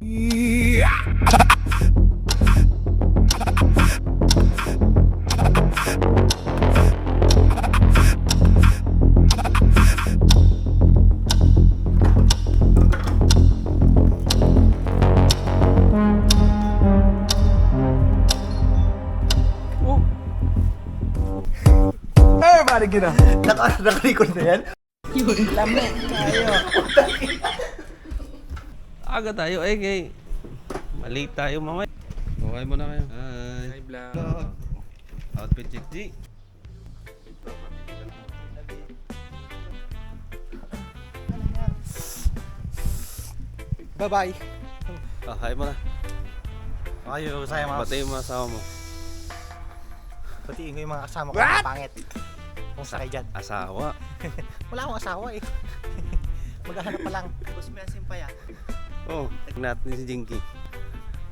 Everybody get up. Naka-record na yan? Yun, lami. Tayo. Aga tayo kay mali tayo mamaya. Okay muna kayo. Hi vlog. Outfit check G. Bye-bye. Hi muna. Ayaw, saya mga. Pati yung mga asawa mo. Batiin ko yung mga kasama ko na pangit. Kung sakay dyan. Asawa? Wala akong asawa eh. Maghahanap pa lang. Gusto mo yung simpay ah. Oo. Natin si Jinky.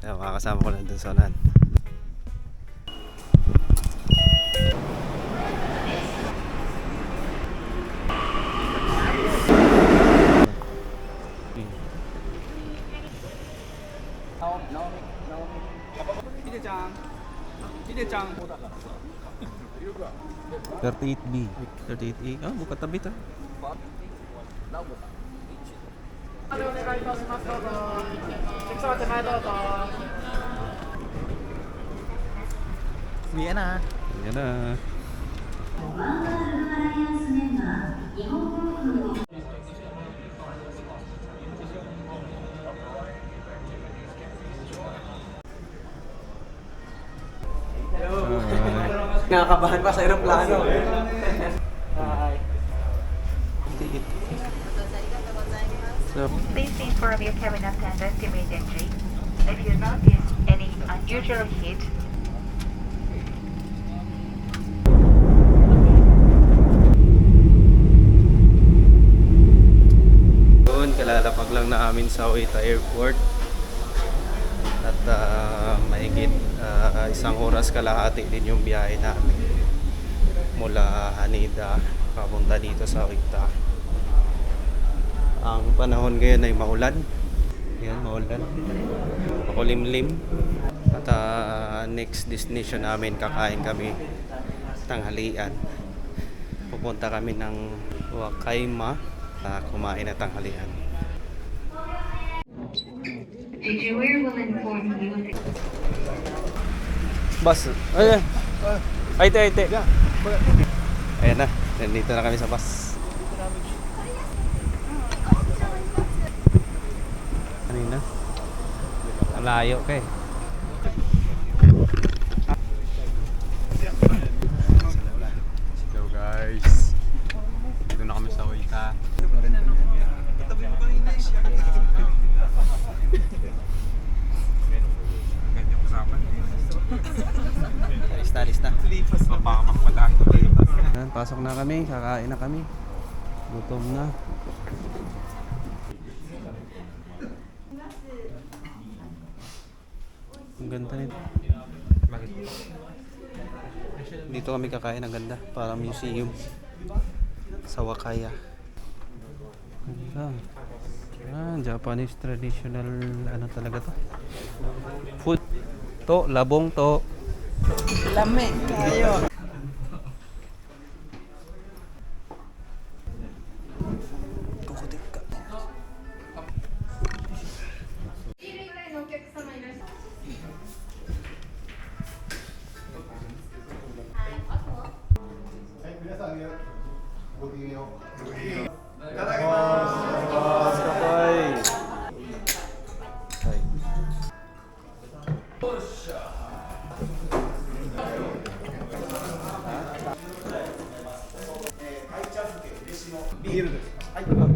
Makakasama ko lang dun sa unahan. Hide-chan. Hide-chan. 38B. 38A. Ah, buka tabi ta. Uwi na. Yan na. Nakakabahan pa sa aeroplano. Hi. So, Please inform your cabin attendant immediately if you notice any unusual heat. doon, kalalapag lang namin sa Oita Airport. At mahigit isang oras kalahati din yung biyahe namin mula Haneda papunta dito sa Oita. Ang panahon ngayon ay maulan. Yan, maulan. Makulimlim. At next destination namin, kakain kami tanghalian. Pupunta kami ng Wakaima, kumain na tanghalian. Engineer will inform you. Bus. Ayan. Ay, ite. Ayan na. Nandito na kami sa bus. Kanina. Ang layo ka eh. Hello guys. Dito na kami sa Oita. Ganyang usapan. Lista. Mapakamakmadaan. Ayan, pasok na kami. Kakain na kami. Gutom na. Ang ganda nito. Bakit? Dito kami kakain. Ang ganda. Parang museum. Sa Wakaya. Ganda. Japanese traditional ano talaga to. Food. To, labong to. Lami. Tayo.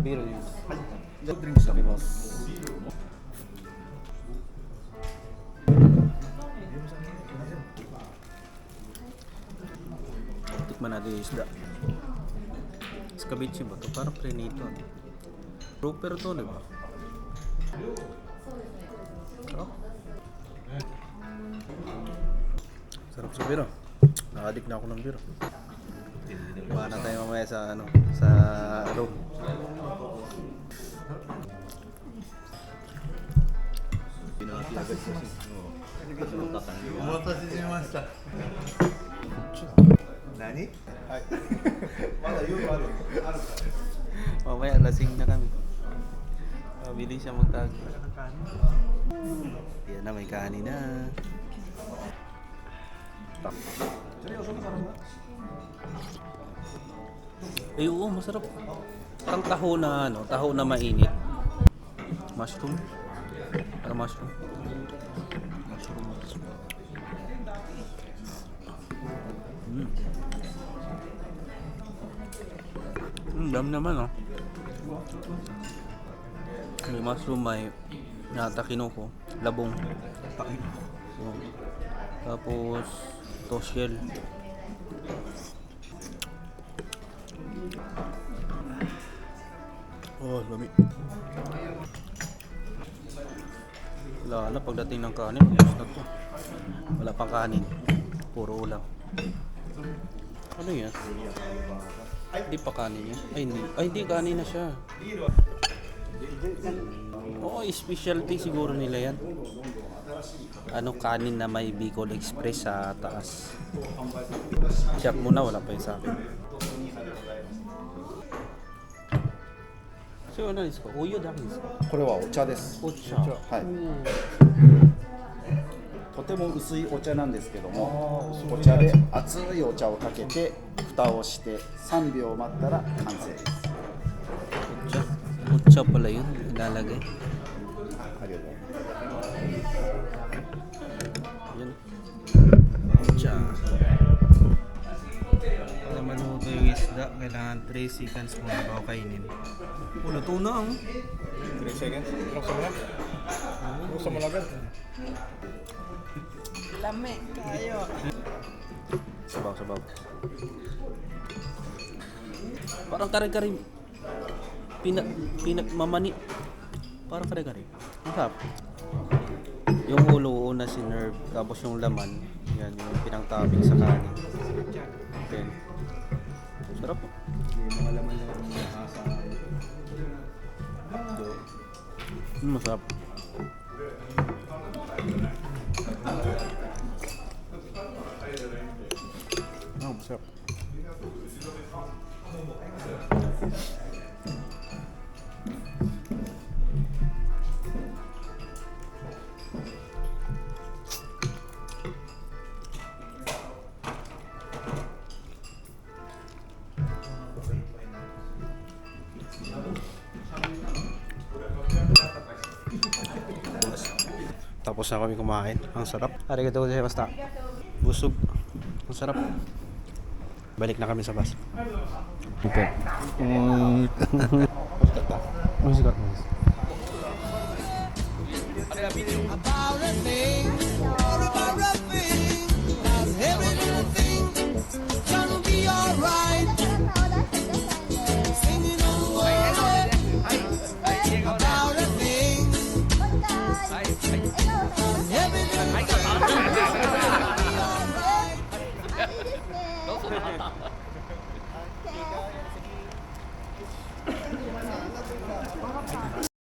Biro yun. Drinks kami boss. Tikman natin yung isda. Scabeche ba ito? Parang prenito. Grouper to, diba? Sarap. Sarap sa biro. Nakadik na ako ng biro. Baka na tayo mamaya sa ano, sa room. Mamaya lasing na kami. Mabilis siya magtago. Yan na, may kanin na. Eh oo, masarap. Parang taho na mainit. Mushroom. Parang mushroom. Dami naman oh. May mushroom, may takinoko, labong. So, tapos toast shell. Oh, lami. Wala na pagdating ng kanin, ubos na to. Wala pang kanin. Puro ulam. Ano yan? Hindi pa kanin yan. Ay, hindi kanin na siya. Oo, specialty siguro nila yan. Ano, kanin na may Bicol Express sa taas. Check muna, wala pa yung sa akin. So, anoですか? Uyoだけですか? これはお茶です。お茶。はい。とても薄いお茶なんですけども、お茶で熱いお茶をかけて蓋をして3秒待ったら完成です。 Utsa pala yun, ilalagay. ありがとうございます。 Yan. Utsa. Para maluto yung isda, kailangan 3 seconds muna bago kainin. Oh, luto na oh. 3 seconds? Buksan mo agad. Lami kayo. Sabaw. Parang kare-kare. Mamani. Parang kare-kare. Masarap. Yung ulo una si nerve, tapos yung laman, yan yung pinangtabing sa kanin. Okay. Sarap po. Mga laman na nasa Masarap. masarap. Tapos na kami kumain. Ang sarap. Arigatou gozaimashita. Busog. Ang sarap. Balik na kami sa bus. Okay. 美味しかった。